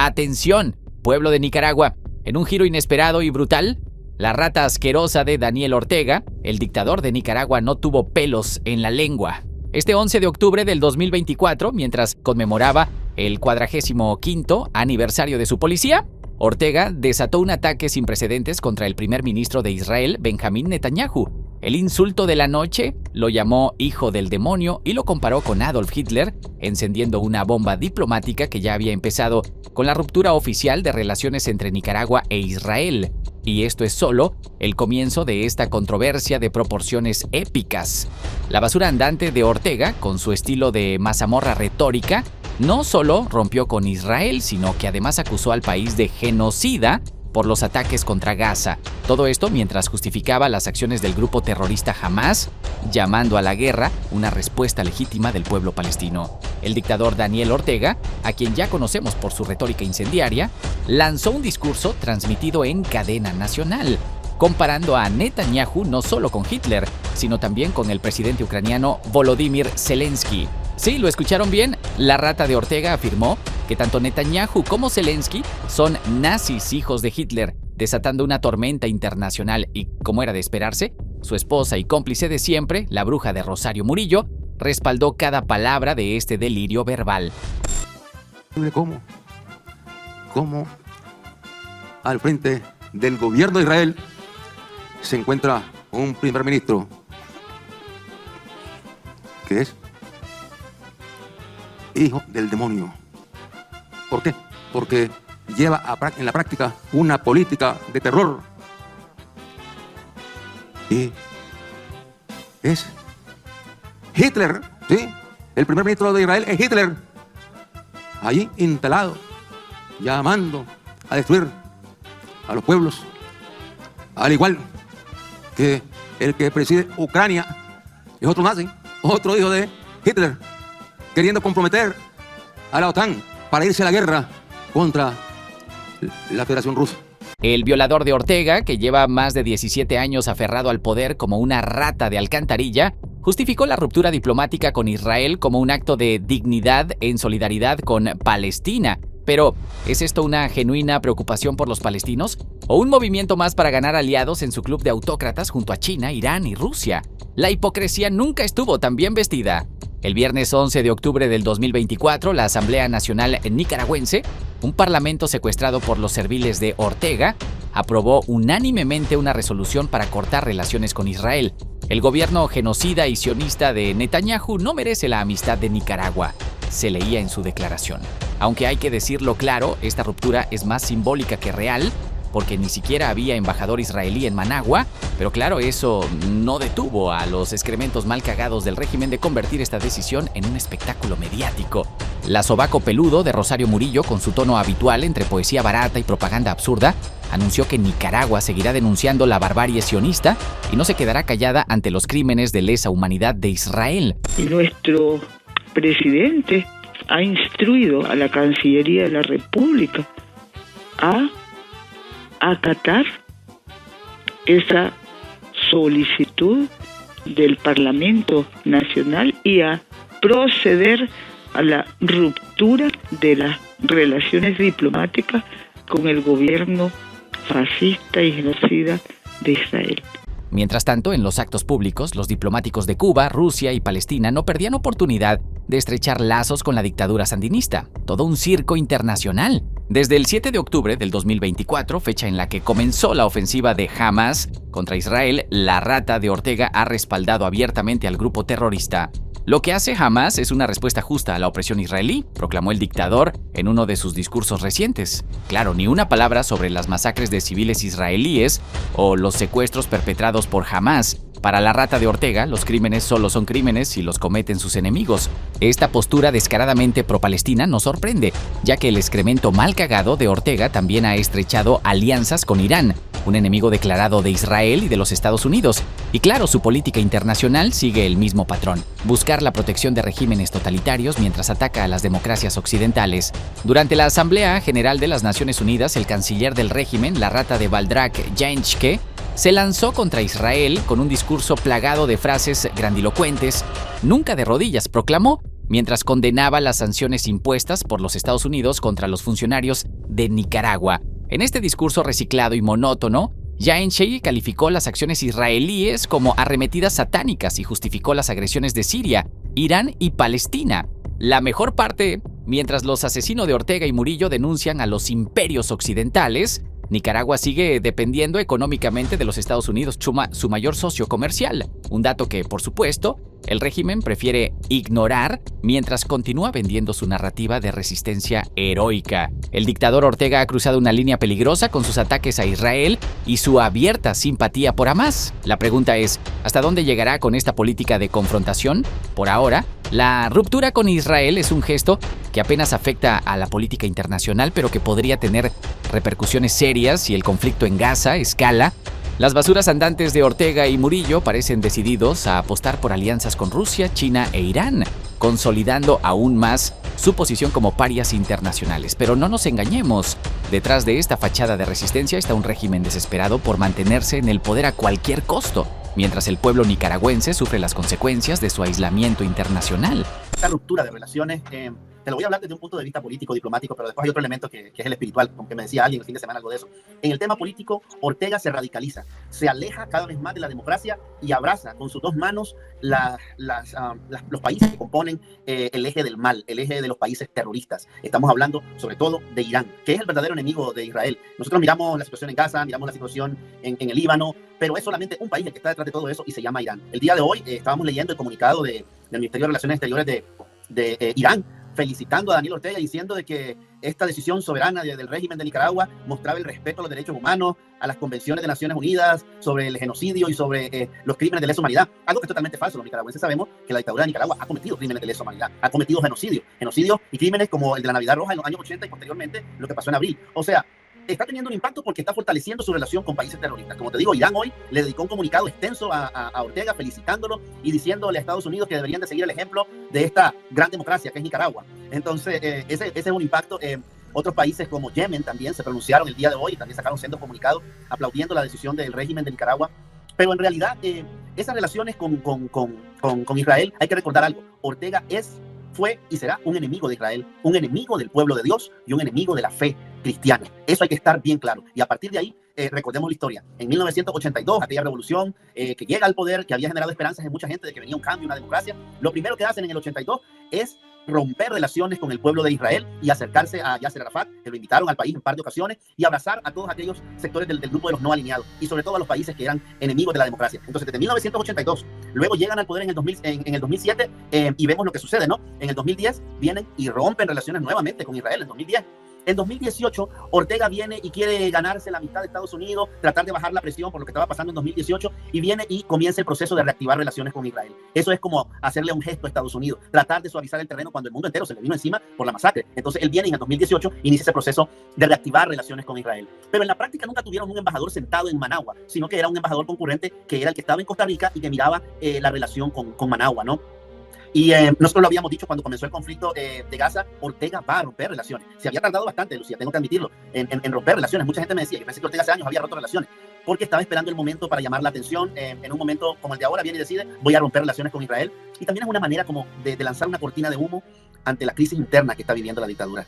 Atención, pueblo de Nicaragua. En un giro inesperado y brutal, la rata asquerosa de Daniel Ortega, el dictador de Nicaragua, no tuvo pelos en la lengua. Este 11 de octubre del 2024, mientras conmemoraba el 45º aniversario de su policía, Ortega desató un ataque sin precedentes contra el primer ministro de Israel, Benjamín Netanyahu. El insulto de la noche lo llamó hijo del demonio y lo comparó con Adolf Hitler, encendiendo una bomba diplomática que ya había empezado con la ruptura oficial de relaciones entre Nicaragua e Israel. Y esto es solo el comienzo de esta controversia de proporciones épicas. La basura andante de Ortega, con su estilo de mazamorra retórica, no solo rompió con Israel, sino que además acusó al país de genocida por los ataques contra Gaza. Todo esto mientras justificaba las acciones del grupo terrorista Hamás, llamando a la guerra una respuesta legítima del pueblo palestino. El dictador Daniel Ortega, a quien ya conocemos por su retórica incendiaria, lanzó un discurso transmitido en cadena nacional, comparando a Netanyahu no solo con Hitler, sino también con el presidente ucraniano Volodymyr Zelensky. Sí, lo escucharon bien, la rata de Ortega afirmó que tanto Netanyahu como Zelensky son nazis hijos de Hitler, desatando una tormenta internacional y, como era de esperarse, su esposa y cómplice de siempre, la bruja de Rosario Murillo, respaldó cada palabra de este delirio verbal. ¿Cómo al frente del gobierno de Israel se encuentra un primer ministro que es hijo del demonio? ¿Por qué? Porque lleva en la práctica una política de terror. Y es Hitler, ¿sí? El primer ministro de Israel es Hitler, allí instalado, llamando a destruir a los pueblos, al igual que el que preside Ucrania es otro nazi, otro hijo de Hitler, queriendo comprometer a la OTAN para irse a la guerra contra la Federación Rusa. El violador de Ortega, que lleva más de 17 años aferrado al poder como una rata de alcantarilla, justificó la ruptura diplomática con Israel como un acto de dignidad en solidaridad con Palestina. Pero, ¿es esto una genuina preocupación por los palestinos? ¿O un movimiento más para ganar aliados en su club de autócratas junto a China, Irán y Rusia? La hipocresía nunca estuvo tan bien vestida. El viernes 11 de octubre del 2024, la Asamblea Nacional Nicaragüense, un parlamento secuestrado por los serviles de Ortega, aprobó unánimemente una resolución para cortar relaciones con Israel. El gobierno genocida y sionista de Netanyahu no merece la amistad de Nicaragua, se leía en su declaración. Aunque hay que decirlo claro, esta ruptura es más simbólica que real, porque ni siquiera había embajador israelí en Managua, pero claro, eso no detuvo a los excrementos mal cagados del régimen de convertir esta decisión en un espectáculo mediático. La sobaco peludo de Rosario Murillo, con su tono habitual entre poesía barata y propaganda absurda, anunció que Nicaragua seguirá denunciando la barbarie sionista y no se quedará callada ante los crímenes de lesa humanidad de Israel. Nuestro presidente ha instruido a la Cancillería de la República a acatar esa solicitud del Parlamento Nacional y a proceder a la ruptura de las relaciones diplomáticas con el gobierno fascista y genocida de Israel. Mientras tanto, en los actos públicos, los diplomáticos de Cuba, Rusia y Palestina no perdían oportunidad de estrechar lazos con la dictadura sandinista. Todo un circo internacional. Desde el 7 de octubre del 2024, fecha en la que comenzó la ofensiva de Hamás contra Israel, la rata de Ortega ha respaldado abiertamente al grupo terrorista. Lo que hace Hamás es una respuesta justa a la opresión israelí, proclamó el dictador en uno de sus discursos recientes. Claro, ni una palabra sobre las masacres de civiles israelíes o los secuestros perpetrados por Hamás. Para la rata de Ortega, los crímenes solo son crímenes si los cometen sus enemigos. Esta postura descaradamente pro-palestina nos sorprende, ya que el excremento mal cagado de Ortega también ha estrechado alianzas con Irán, un enemigo declarado de Israel y de los Estados Unidos. Y claro, su política internacional sigue el mismo patrón: buscar la protección de regímenes totalitarios mientras ataca a las democracias occidentales. Durante la Asamblea General de las Naciones Unidas, el canciller del régimen, la rata de Valdrak Jaenschke, se lanzó contra Israel con un discurso plagado de frases grandilocuentes. Nunca de rodillas, proclamó, mientras condenaba las sanciones impuestas por los Estados Unidos contra los funcionarios de Nicaragua. En este discurso reciclado y monótono, Yaenchey calificó las acciones israelíes como arremetidas satánicas y justificó las agresiones de Siria, Irán y Palestina. La mejor parte, mientras los asesinos de Ortega y Murillo denuncian a los imperios occidentales, Nicaragua sigue dependiendo económicamente de los Estados Unidos, su mayor socio comercial. Un dato que, por supuesto, el régimen prefiere ignorar mientras continúa vendiendo su narrativa de resistencia heroica. El dictador Ortega ha cruzado una línea peligrosa con sus ataques a Israel y su abierta simpatía por Hamás. La pregunta es, ¿hasta dónde llegará con esta política de confrontación? Por ahora, la ruptura con Israel es un gesto que apenas afecta a la política internacional, pero que podría tener repercusiones serias si el conflicto en Gaza escala. Las basuras andantes de Ortega y Murillo parecen decididos a apostar por alianzas con Rusia, China e Irán, consolidando aún más su posición como parias internacionales. Pero no nos engañemos, detrás de esta fachada de resistencia está un régimen desesperado por mantenerse en el poder a cualquier costo, mientras el pueblo nicaragüense sufre las consecuencias de su aislamiento internacional. Esta ruptura de relaciones, te lo voy a hablar desde un punto de vista político, diplomático, pero después hay otro elemento que es el espiritual, aunque me decía alguien el fin de semana algo de eso. En el tema político, Ortega se radicaliza, se aleja cada vez más de la democracia y abraza con sus dos manos los países que componen el eje del mal, el eje de los países terroristas. Estamos hablando sobre todo de Irán, que es el verdadero enemigo de Israel. Nosotros miramos la situación en Gaza, miramos la situación en el Líbano, pero es solamente un país el que está detrás de todo eso y se llama Irán. El día de hoy estábamos leyendo el comunicado del Ministerio de Relaciones Exteriores de Irán, felicitando a Daniel Ortega, diciendo de que esta decisión soberana del régimen de Nicaragua mostraba el respeto a los derechos humanos, a las convenciones de Naciones Unidas, sobre el genocidio y sobre los crímenes de lesa humanidad. Algo que es totalmente falso. Los nicaragüenses sabemos que la dictadura de Nicaragua ha cometido crímenes de lesa humanidad, ha cometido genocidios y crímenes como el de la Navidad Roja en los años 80 y posteriormente lo que pasó en abril. O sea, está teniendo un impacto porque está fortaleciendo su relación con países terroristas. Como te digo, Irán hoy le dedicó un comunicado extenso a Ortega, felicitándolo y diciéndole a Estados Unidos que deberían de seguir el ejemplo de esta gran democracia que es Nicaragua. Entonces, ese es un impacto. Otros países como Yemen también se pronunciaron el día de hoy y también sacaron sendos comunicados aplaudiendo la decisión del régimen de Nicaragua. Pero en realidad, esas relaciones con Israel, hay que recordar algo. Ortega fue y será un enemigo de Israel, un enemigo del pueblo de Dios y un enemigo de la fe cristiana. Eso hay que estar bien claro. Y a partir de ahí, recordemos la historia. En 1982, aquella revolución que llega al poder, que había generado esperanzas en mucha gente de que venía un cambio, una democracia, lo primero que hacen en el 82 es romper relaciones con el pueblo de Israel y acercarse a Yasser Arafat, que lo invitaron al país en un par de ocasiones, y abrazar a todos aquellos sectores del grupo de los no alineados, y sobre todo a los países que eran enemigos de la democracia. Entonces, desde 1982, luego llegan al poder en el 2007, y vemos lo que sucede, ¿no? En el 2010 vienen y rompen relaciones nuevamente con Israel, en 2010. En 2018, Ortega viene y quiere ganarse la amistad de Estados Unidos, tratar de bajar la presión por lo que estaba pasando en 2018, y viene y comienza el proceso de reactivar relaciones con Israel. Eso es como hacerle un gesto a Estados Unidos, tratar de suavizar el terreno cuando el mundo entero se le vino encima por la masacre. Entonces él viene y en el 2018 inicia ese proceso de reactivar relaciones con Israel. Pero en la práctica nunca tuvieron un embajador sentado en Managua, sino que era un embajador concurrente que era el que estaba en Costa Rica y que miraba la relación con Managua, ¿no? Y nosotros lo habíamos dicho cuando comenzó el conflicto de Gaza, Ortega va a romper relaciones. Se había tardado bastante, Lucía, tengo que admitirlo, en romper relaciones. Mucha gente me decía, yo pensé que Ortega hace años había roto relaciones, porque estaba esperando el momento para llamar la atención. En un momento como el de ahora viene y decide, voy a romper relaciones con Israel. Y también es una manera como de lanzar una cortina de humo ante la crisis interna que está viviendo la dictadura.